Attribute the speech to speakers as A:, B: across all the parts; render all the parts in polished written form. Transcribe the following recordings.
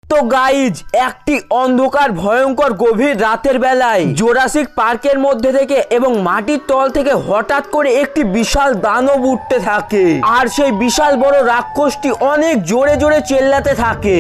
A: তো গাইজ একটি অন্ধকার ভয়ঙ্কর গভীর রাতের বেলায় জুরাসিক পার্কের মধ্যে থেকে এবং মাটির তল থেকে হঠাৎ করে একটি বিশাল দানব উঠতে থাকে আর সেই বিশাল বড় রাক্ষসটি অনেক জোরে জোরে চেল্লাতে থাকে।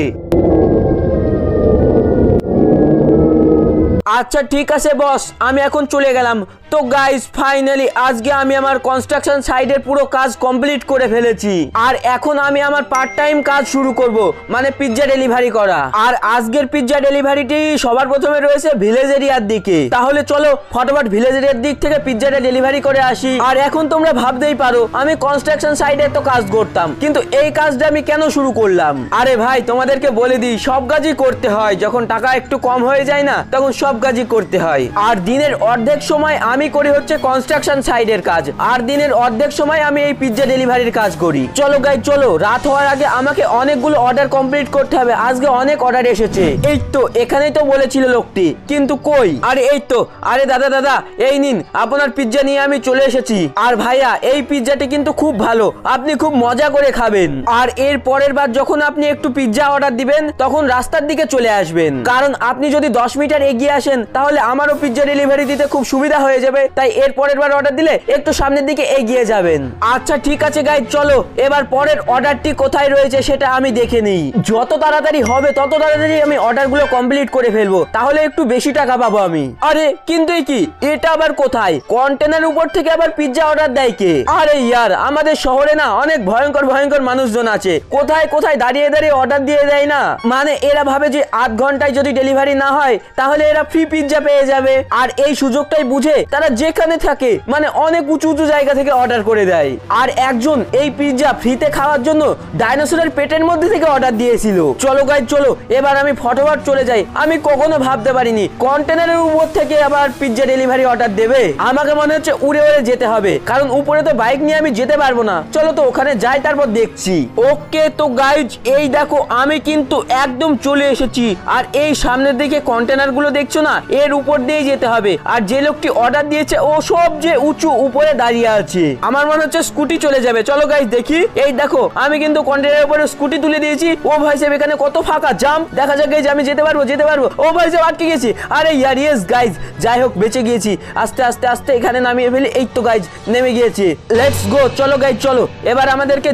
A: আচ্ছা ঠিক আছে বস, আমি এখন চলে গেলাম। তো গাইস ফাইনালি আজকে আমি আমার কনস্ট্রাকশন সাইডের পুরো কাজ কমপ্লিট করে ফেলেছি আর এখন আমি আমার পার্ট টাইম কাজ শুরু করব, মানে পিৎজা ডেলিভারি করা। আর আজকের পিৎজা ডেলিভারিটি সবার প্রথমে রয়েছে ভিলেজ এরিয়ার দিকে। তাহলে চলো ফটাফট ভিলেজ এরিয়ার দিক থেকে পিৎজাটা ডেলিভারি করে আসি। আর এখন তোমরা ভাবতেই পারো আমি কনস্ট্রাকশন সাইডে তো কাজ করতাম, কিন্তু এই কাজটা আমি কেন শুরু করলাম? আরে ভাই তোমাদেরকে বলে দিই, সব কাজই করতে হয়, যখন টাকা একটু কম হয়ে যায় না তখন সব কাজই করতে হয়। আর দিনের অর্ধেক সময় আমি করি হচ্ছে কনস্ট্রাকশন সাইডের কাজ, আর দিনের অর্ধেক সময় আমি এই পিৎজা ডেলিভারির কাজ করি। চলো গাইজ চলো, রাত হওয়ার আগে আমাকে অনেকগুলো অর্ডার কমপ্লিট করতে হবে। আজকে অনেক অর্ডার এসেছে। এই তো এখানেই তো বলেছিল লোকটি, কিন্তু কই? আরে এই তো, আরে দাদা এই নিন আপনার পিৎজা নিয়ে আমি চলে এসেছি। আর ভাইয়া এই পিৎজাটি কিন্তু খুব ভালো, আপনি খুব মজা করে খাবেন। আর এর পরের বার যখন আপনি একটু পিৎজা অর্ডার দিবেন তখন রাস্তার দিকে চলে আসবেন, কারণ আপনি যদি 10 মিটার এগিয়ে আসেন তাহলে আমারও পিৎজা ডেলিভারি দিতে খুব সুবিধা হয়ে যাবে। তাই এর পরের বার অর্ডার দিলে একটু সামনের দিকে এগিয়ে যাবেন। আচ্ছা ঠিক আছে গাইজ চলো, এবার পরের অর্ডারটি কোথায় রয়েছে সেটা আমি দেখে নিই। যত তাড়াতাড়ি হবে তত তাড়াতাড়ি আমি অর্ডারগুলো কমপ্লিট করে ফেলবো, তাহলে একটু বেশি টাকা পাবো আমি। আরে কিন্তু কি এটা আবার কোথায়? কন্টেনার উপর থেকে আবার পিৎজা অর্ডার দেয় কে? আরে ইয়ার, আমাদের শহরে না অনেক ভয়ঙ্কর ভয়ঙ্কর মানুষজন আছে, কোথায় কোথায় দাঁড়িয়ে দাঁড়িয়ে অর্ডার দিয়ে দেয় না। মানে এরা ভাবে যে আধ ঘন্টায় যদি ডেলিভারি না হয় তাহলে এরা ফ্রি পিৎজা পেয়ে যাবে। আর এই সুযোগটাই বুঝে তারা যেখানে থাকে মানে অনেক উঁচু উঁচু জায়গা থেকে অর্ডার করে দেয়। আর একজন এই পিৎজা ফ্রিতে খাওয়ার জন্য ডাইনোসরের পেটের মধ্যে থেকে অর্ডার দিয়েছিল। চলো গাইজ চলো, এবার আমি ফটোফট চলে যাই। আমি কখনো ভাবতে পারিনি কন্টেনারের উপর থেকে আবার পিৎজা ডেলিভারি অর্ডার দেবে। আমাকে মনে হচ্ছে উড়ে উড়ে যেতে হবে, কারণ উপরে তো বাইক নিয়ে আমি যেতে পারবো না। চলো তো ওখানে যাই, তারপর দেখছি। ওকে তো গাইজ এই দেখো আমি কিন্তু একদম চলে এসেছি। আর এই সামনের দিকে কন্টেনার গুলো দেখছো না, এর উপর দিয়ে যেতে হবে। আর যে লোকটি অর্ডার দিয়েছে ও সব যে উঁচু উপরে দাঁড়িয়ে আছে, আমার মনে হচ্ছে স্কুটি চলে যাবে। চলো গাইজ দেখি। এই দেখো আমি কিন্তু কন্টেনারের উপরে স্কুটি তুলে দিয়েছি। ও ভাই সাহেব এখানে কত ফাঁকা জাম, দেখা যাক গাইজ আমি যেতে পারবো। ও ভাই সাহেব আটকে গেছি। আরে ইয়ার ইয়েস গাইজ, যাই হোক বেঁচে গিয়েছি। আস্তে আস্তে আস্তে এখানে নামিয়ে ফেলি। এই তো গাইজ নেমে গিয়েছি, লেটস গো। চলো গাইজ চলো, এবার আমাদেরকে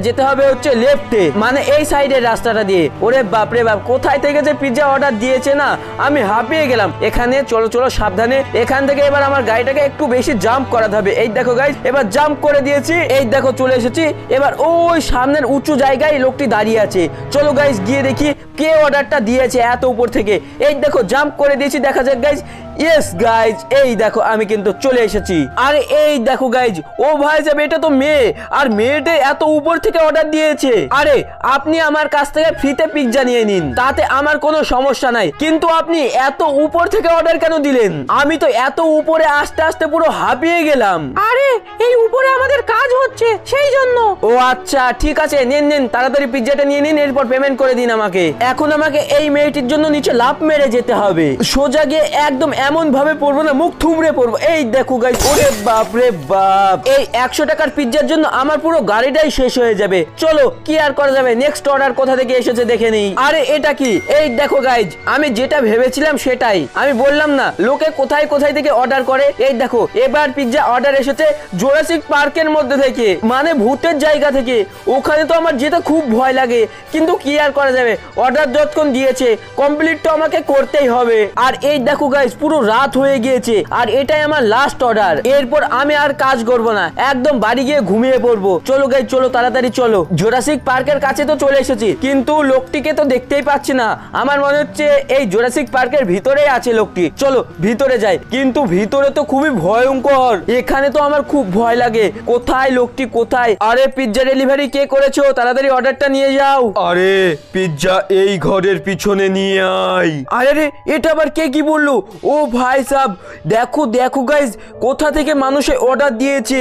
A: যেতে হবে হচ্ছে লেফটে, মানে এই সাইডের রাস্তাটা দিয়ে। ওরে বাপরে বাপ, কোথায় থেকে যে পিৎজা অর্ডার দিয়েছে না, আমি হাঁপিয়ে গেলাম। এখানে চলো চলো সাবধানে, এখান থেকে এবার আমার গাড়িটাকে একটু বেশি জাম্প করাতে হবে। এই দেখো গাইজ এবার জাম্প করে দিয়েছি। এই দেখো চলে এসেছি। এবার ওই সামনের উঁচু জায়গায় লোকটি দাঁড়িয়ে আছে। চলো গাইজ গিয়ে দেখি কে অর্ডারটা দিয়েছে এত উপর থেকে। এই দেখো জাম্প করে দিয়েছি, দেখা যাক গাইজ। ইয়েস গাইজ এই দেখো আমি কিন্তু চলে এসেছি। আরে এই দেখো গাইজ, ও ভাই সাহেব এটা তো মেয়ে, আর মেয়েটা এত উপর থেকে অর্ডার দিয়েছে। আরে আপনি আমার কাছ থেকে ফ্রিতে পিৎজা নিয়ে নিন, তাতে আমার কোনো সমস্যা নাই, কিন্তু আপনি এত উপর থেকে অর্ডার কেন দিলেন? আমি তো এত উপরে আসতে আসতে পুরো হাঁপিয়ে গেলাম।
B: আরে এই উপরে আমাদের কাজ হচ্ছে সেই জন্য।
A: ও আচ্ছা ঠিক আছে, নিন তাড়াতাড়ি পিৎজাটা নিয়ে নিন, এরপর পেমেন্ট করে দিন আমাকে। এখন আমাকে এই মেয়েটির জন্য নিচে লাফ মেরে যেতে হবে, সোজা গিয়ে একদম এমন ভাবে পড়বো না, মুখ থুমড়ে পড়বো। এই দেখো গাইস, ওরে বাপ রে বাপ, এই 100 টাকার পিৎজার জন্য আমার পুরো গাড়িটাই শেষ হয়ে যাবে। চলো কি আর করা যাবে, নেক্সট অর্ডার কোথা থেকে এসেছে দেখে নেই। আরে এটা কি? এই দেখো গাইজ আমি যেটা ভেবেছিলাম সেটাই। আমি বললাম না লোকে কোথায় কোথায় থেকে অর্ডার করে। এই দেখো এবার পিৎজা অর্ডার এসেছে জুরাসিক পার্কের মধ্যে থেকে, মানে ভূতের জায়গা থেকে। ওখানে তো আমার যেতে খুব ভয় লাগে, কিন্তু কি আর করা যাবে, অর্ডার যতক্ষণ দিয়েছে কমপ্লিট তো আমাকে করতেই হবে। আর এই দেখো গাইজ পুরো রাত হয়ে গিয়েছে, আর এটাই আমার লাস্ট অর্ডার। এরপর আমি আর কাজ করব না, একদম বাড়ি গিয়ে ঘুমিয়ে পড়বো। চলো গাইজ চলো তাড়াতাড়ি চলো। জুরাসিক পার্কের কাছে তো চলে এসেছি, কিন্তু লোকটিকে তো দেখতেই পাচ্ছি না। আমার মনে হচ্ছে এই জুরাসিক পার্কের ভিতরেই আছে লোকটি। চলো ভিতরে যাই, কিন্তু ভিতরে তো খুবই ভয়ঙ্কর, এখানে তো আমার খুব ভয় লাগে। কোথায় লোকটি কোথায়? আরে পিৎজা ডেলিভারি কে করেছো, তাড়াতাড়ি অর্ডারটা নিয়ে যাও।
C: আরে পিৎজা এই ঘরের পিছনে নিয়ে আয়।
A: আরে রে এটা আবার কে কি বললো? ও ভাই সাহেব দেখো দেখো গাইজ, কোথা থেকে মানুষে অর্ডার দিয়েছে।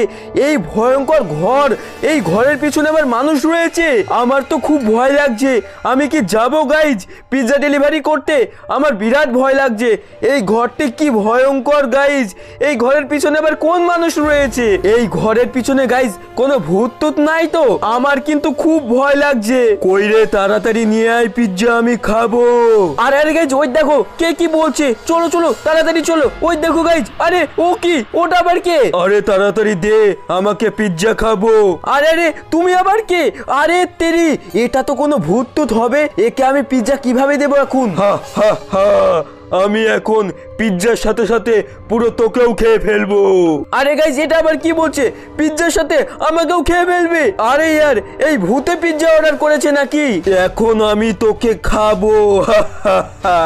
A: এই ভয়ঙ্কর ঘর, এই ঘরের পিছনে আবার মানুষ রয়েছে। আমার তো খুব ভয় লাগছে, আমি কি যাবো গাইজ পিৎজা ডেলিভারি করতে? আমার বিরাট ভয় লাগছে, এই ঘরটি কি ভয়ঙ্কর গাইজ।
C: গাইজ, এই ঘরের পিছনে আবার কোন মানুষ রয়েছে? এই ঘরের পিছনে গাইজ কোনো ভূত টুত নাই তো? আমার কিন্তু খুব ভয় লাগছে। কই রে, তাড়াতাড়ি নিয়ে আয় পিৎজা, আমি খাবো।
A: আরে আরে গাইজ, ওই দেখো কে কি বলছে। চলো চলো তাড়াতাড়ি চলো। ওই দেখো গাইজ, আরে ও কি, ওটা আবার কে?
C: আরে তাড়াতাড়ি দে, আমাকে পিৎজা খাবো।
A: আরে আরে তুমি আবার কে? আরে তেরি, এটা তো কোনো ভূত টুত হবে। একে আমি পিৎজা কিভাবে দেবো এখন?
C: হা হা হা, আমি এখন পিৎজার সাথে সাথে পুরো তোকেও খেয়ে ফেলবো।
A: আরে গাইজ, এটা আবার কি বলছে? পিৎজার সাথে আমাকেও খেয়ে ফেলবে? আরে ইয়ার, এই ভূতে পিৎজা অর্ডার করেছে নাকি?
C: এখন আমি তোকে খাবো। হা হা হা।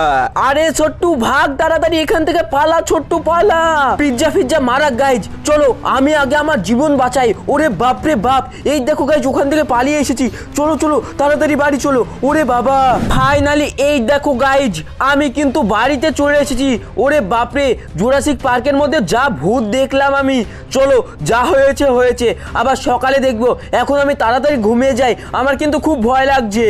A: আরে ছোট্টু ভাগ, তাড়াতাড়ি এখান থেকে পালা ছোট্টু, পালা। পিৎজা ফিৎজা মারা গাইজ, চলো আমি আগে আমার জীবন বাঁচাই। ওরে বাপ রে বাপ, এই দেখো গাইজ, ওখান থেকে পালিয়ে এসেছি। চলো চলো তাড়াতাড়ি বাড়ি চলো। ওরে বাবা, ফাইনালি এই দেখো গাইজ, আমি কিন্তু বাড়িতে চলে এসেছি। ওরে বাপরে, জুরাসিক পার্কের মধ্যে যা ভূত দেখলাম আমি। চলো, যা হয়েছে হয়েছে, আবার সকালে দেখবো। এখন আমি তাড়াতাড়ি ঘুমিয়ে যাই, আমার কিন্তু খুব ভয় লাগছে।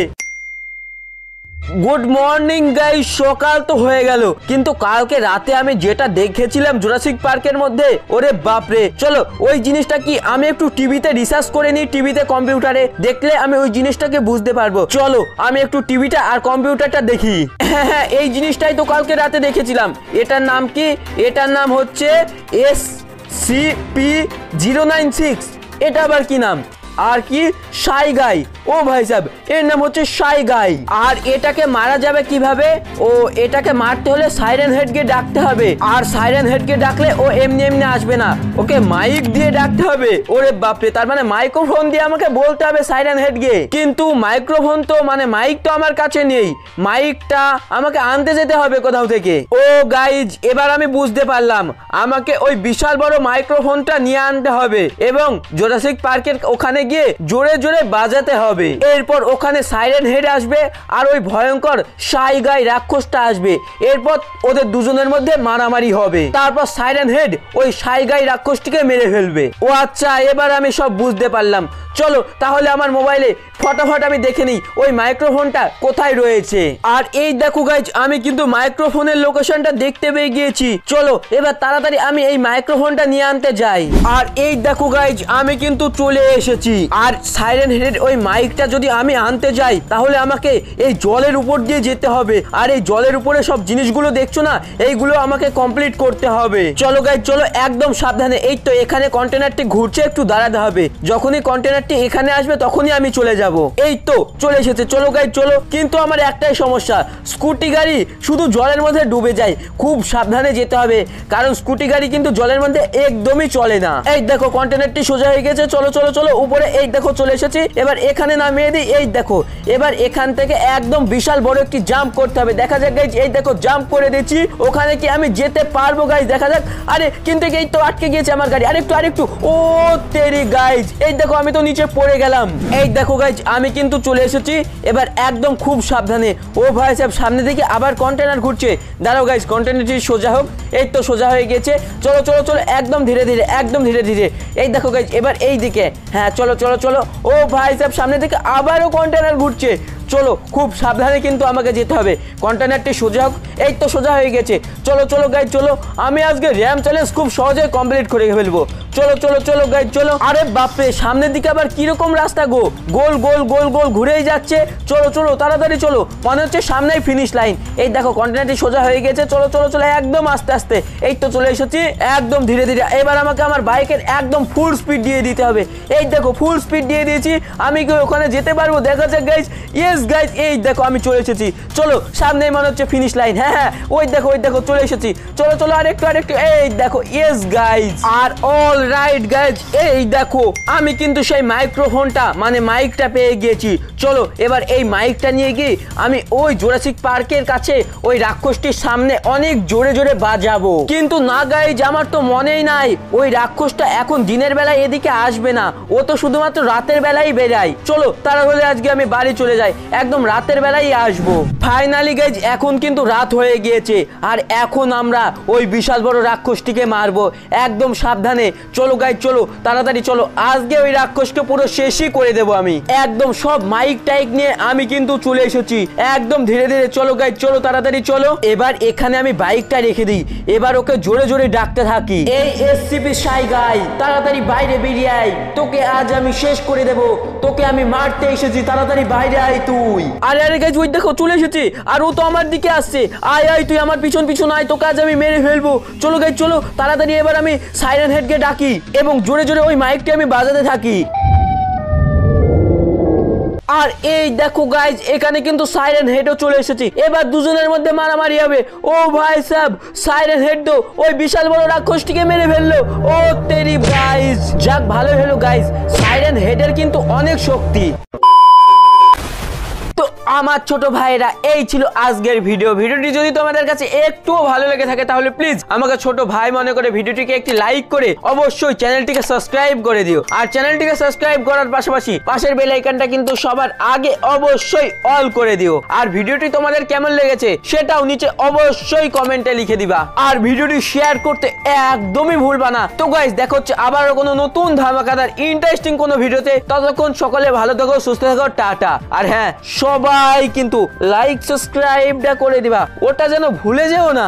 A: গুড মর্নিং গাইস, সকাল তো হয়ে গেল, কিন্তু কালকে রাতে আমি যেটা দেখেছিলাম জুরাসিক পার্কের মধ্যে, ওরে বাপরে। চলো ওই জিনিসটা কি আমি একটু টিভিতে রিসার্চ করে নিই, টিভিতে কম্পিউটারে দেখলে আমি ওই জিনিসটাকে বুঝতে পারবো। চলো আমি একটু টিভিটা আর কম্পিউটারটা দেখি। হ্যাঁ হ্যাঁ, এই জিনিসটাই তো কালকে রাতে দেখেছিলাম। এটার নাম কি? এটার নাম হচ্ছে SCP-096। এটা আবার কি নাম? আর কি, শাই গাই। ও ভাই সাহেব, এর নাম হচ্ছে শাই গাই। আর এটাকে মারা যাবে কিভাবে? ও এটাকে মারতে হলে সাইরেন হেডকে ডাকতে হবে। আর সাইরেন হেডকে ডাকলে ও এমনি এমনি আসবে না, ওকে মাইক দিয়ে ডাকতে হবে। ওরে বাপরে, তার মানে মাইক্রোফোন দিয়ে আমাকে বলতে হবে সাইরেন হেডকে। কিন্তু মাইক্রোফোন তো মানে মাইক তো আমার কাছে নেই, মাইকটা আমাকে আনতে যেতে হবে কোথাও থেকে। ও গাইজ, এবার আমি বুঝতে পারলাম, আমাকে ওই বিশাল বড় মাইক্রোফোনটা নিয়ে আনতে হবে এবং জুরাসিক পার্কের ওখানে গিয়ে জোরে জোরে বাজাতে হবে। এরপর ওখানে সাইরেন হেড আসবে আর ওই ভয়ঙ্কর শাই গাই রাক্ষসটা আসবে। এরপর ওদের দুজনের মধ্যে মারামারি হবে। তারপর সাইরেন হেড ওই শাই গাই রাক্ষসটিকে মেরে ফেলবে। ও আচ্ছা, এবার আমি সব বুঝতে পারলাম। চলো তাহলে আমার মোবাইলে ফটাফট আমি দেখে নিই ওই মাইক্রোফোনটা কোথায় রয়েছে। আর এই দেখো গাইজ, আমি কিন্তু মাইক্রোফোনের লোকেশনটা দেখতে পেয়ে গিয়েছি। চলো এবার তাড়াতাড়ি আমি এই মাইক্রোফোনটা নিয়ে আনতে যাই। আর এই দেখো গাইজ, আমি কিন্তু চলে এসেছি। আর সাইরেন হেডের ওই মাইকটা যদি আমি আনতে যাই, তাহলে আমাকে এই জলের উপর দিয়ে যেতে হবে। আর এই জলের উপরে সব জিনিসগুলো দেখছো না, এইগুলো আমাকে কমপ্লিট করতে হবে। চলো গাইজ চলো, একদম সাবধানে। এই তো এখানে কন্টেনারটি ঘুরছে, একটু দাঁড়াতে হবে। যখনই কন্টেনারটি এখানে আসবে তখনই আমি চলে যাব। এই তো চলে এসেছে। চলো গাইজ চলো, কিন্তু আমার একটাই সমস্যা, স্কুটি গাড়ি শুধু জলের মধ্যে ডুবে যায়। খুব সাবধানে যেতে হবে, কারণ স্কুটি গাড়ি কিন্তু জলের মধ্যে একদমই চলে না। এই দেখো কন্টেনারটি সোজা হয়ে গেছে। চলো চলো চলো উপরে, এই দেখো চলে এসেছি। এবার এখানে নামিয়ে দিই। এই দেখো, এবার এখান থেকে একদম বিশাল বড় একটি জাম্প করতে হবে। দেখা যাক গাইজ, এই দেখো জাম্প করে দিচ্ছি। ওখানে কি আমি যেতে পারবো গাইজ? দেখা যাক। আরে কিন্তু এই তো আটকে গিয়েছে আমার গাড়ি। আরেকটু আরেকটু। ও তেরি গাইজ, এই দেখো আমি তো নিচে পড়ে গেলাম। এই দেখো গাইজ, আমি কিন্তু চলে এসেছি। এবার একদম খুব সাবধানে। ও ভাই সাহেব, সামনে দিকে আবার কন্টেনার ঘুরছে। দাঁড়াও গাইজ, কন্টেনারটি সোজা হোক। এই তো সোজা হয়ে গেছে। চলো চলো চলো, একদম ধীরে ধীরে, একদম ধীরে ধীরে। এই দেখো গাইজ, এবার এই দিকে। হ্যাঁ চলো চলো চলো। ও ভাই সাহেব, সামনে থেকে আবারও কন্টেনার ঘুরছে। চলো খুব সাবধানে কিন্তু আমাকে যেতে হবে। কন্টেনারটি সোজা হোক। এই তো সোজা হয়ে গেছে। চলো চলো গাইজ চলো, আমি আজকে র্যাম চ্যালেঞ্জ খুব সহজে কমপ্লিট করে ফেলবো। চলো চলো চলো গাইজ চলো। আরে বাপরে, সামনের দিকে আবার কিরকম রাস্তা গো, গোল গোল গোল গোল ঘুরেই যাচ্ছে। চলো চলো তাড়াতাড়ি চলো, মনে হচ্ছে সামনেই ফিনিশ লাইন। এই দেখো কন্টেনারটি সোজা হয়ে গেছে। চলো চলো চলো, একদম আস্তে আস্তে। এই তো চলে এসেছি, একদম ধীরে ধীরে। এবার আমাকে আমার বাইকের একদম ফুল স্পিড দিয়ে দিতে হবে। এই দেখো ফুল স্পিড দিয়ে দিয়েছি। আমি কি ওখানে যেতে পারবো? দেখা যাক গাইজ। ইয়েস গাইজ, এই দেখো আমি চলে এসেছি। চলো সামনেই মনে হচ্ছে ফিনিশ লাইন। হ্যাঁ হ্যাঁ, ওই দেখো চলে এসেছি। চলো চলো আরেকটু আরেকটু। এই দেখো, ইয়েস গাইজ। আর অল রাইট গাইজ, এই দেখো আমি কিন্তু সেই মাইক্রোফোনটা মানে মাইকটা পেয়ে গিয়েছি। চলো এবার এই মাইকটা নিয়ে গিয়ে আমি ওই জুরাসিক পার্কের কাছে ওই রাক্ষসটির সামনে অনেক জোরে জোরে বাজাবো। কিন্তু না গাইজ, আমার তো মনেই নাই ওই রাক্ষসটা এখন দিনের বেলায় এদিকে আসবে না, ও তো শুধুমাত্র রাতের বেলায় বেরায়। চলো তাহলে আজকে আমি বাড়ি চলে যাই। একদম রাতের বেলায় আসবো। ফাইনালি গাইজ এখন কিন্তু রাত হয়ে গিয়েছে, আর এখন আমরা ওই বিশাল বড় রাক্ষসটিকে মারবো। একদম সাবধানে চলো গাইজ, চলো তাড়াতাড়ি চলো, আজকে ওই রাক্ষসকে পুরো শেষই করে দেবো আমি। একদম সব মাইক টাইক নিয়ে আমি কিন্তু চলে এসেছি, একদম ধীরে ধীরে চলো গাইজ, চলো তাড়াতাড়ি চলো। এবার এখানে আমি বাইকটা রেখে দিই, এবার ওকে জোরে জোরে ডাকতে থাকি, এই এসসিপি সাই গাই তাড়াতাড়ি বাইরে বেরিয়ে আয়, তোকে আজ আমি শেষ করে দেব, তোকে আমি মারতে এসেছি, তাড়াতাড়ি বাইরে আয় তুই। আরে আরে গাইজ ওই দেখো চলে এসেছে, আর ও তো আমার দিকে আসছে, আয় আয় তুই আমার পিছন পিছন আয়, তোকে আজ আমি মেরে ফেলবো। চলো গাইজ চলো তাড়াতাড়ি, এবার আমি সাইরেন হেডকে ডাকি এবং জোরে জোরে ওই মাইকটি আমি বাজাতে থাকি। আর এই দেখো গাইজ এখানে কিন্তু সাইরেন হেডও চলে এসেছে, এবার দুজনের মধ্যে মারামারি হবে। ও ভাই সাহেব, সাইরেন হেড তো ওই বিশাল বড় রাক্ষসটিকে মেরে ফেললো। ও তেরি গাইজ, যাক ভালো হলো গাইজ, সাইরেন হেডের কিন্তু অনেক শক্তি। তো আমার ছোট ভাইরা এই ছিল আজকের ভিডিওটি যদি তোমাদের কাছে একটুও ভালো লেগে থাকে তাহলে প্লিজ আমাকে ছোট ভাই মনে করে ভিডিওটিকে একটি লাইক করে অবশ্যই চ্যানেলটিকে সাবস্ক্রাইব করে দিও। আর চ্যানেলটিকে সাবস্ক্রাইব করার পাশাপাশি পাশের বেল আইকনটা কিন্তু সবার আগে অবশ্যই অল করে দিও। আর ভিডিওটি তোমাদের কেমন লেগেছে সেটাও নিচে অবশ্যই কমেন্টে লিখে দিবা, আর ভিডিওটি শেয়ার করতে একদমই ভুলবা না। তো গাইস দেখা হচ্ছে আবারও কোনো নতুন ধামাকাদার ইন্টারেস্টিং কোনো ভিডিওতে, ততক্ষণ সকলে ভালো থেকো, সুস্থ থেকো, টাটা। আর হ্যাঁ, সবাই কিন্তু লাইক সাবস্ক্রাইবটা করে দিবা, ওটা যেন ভুলে যেও না।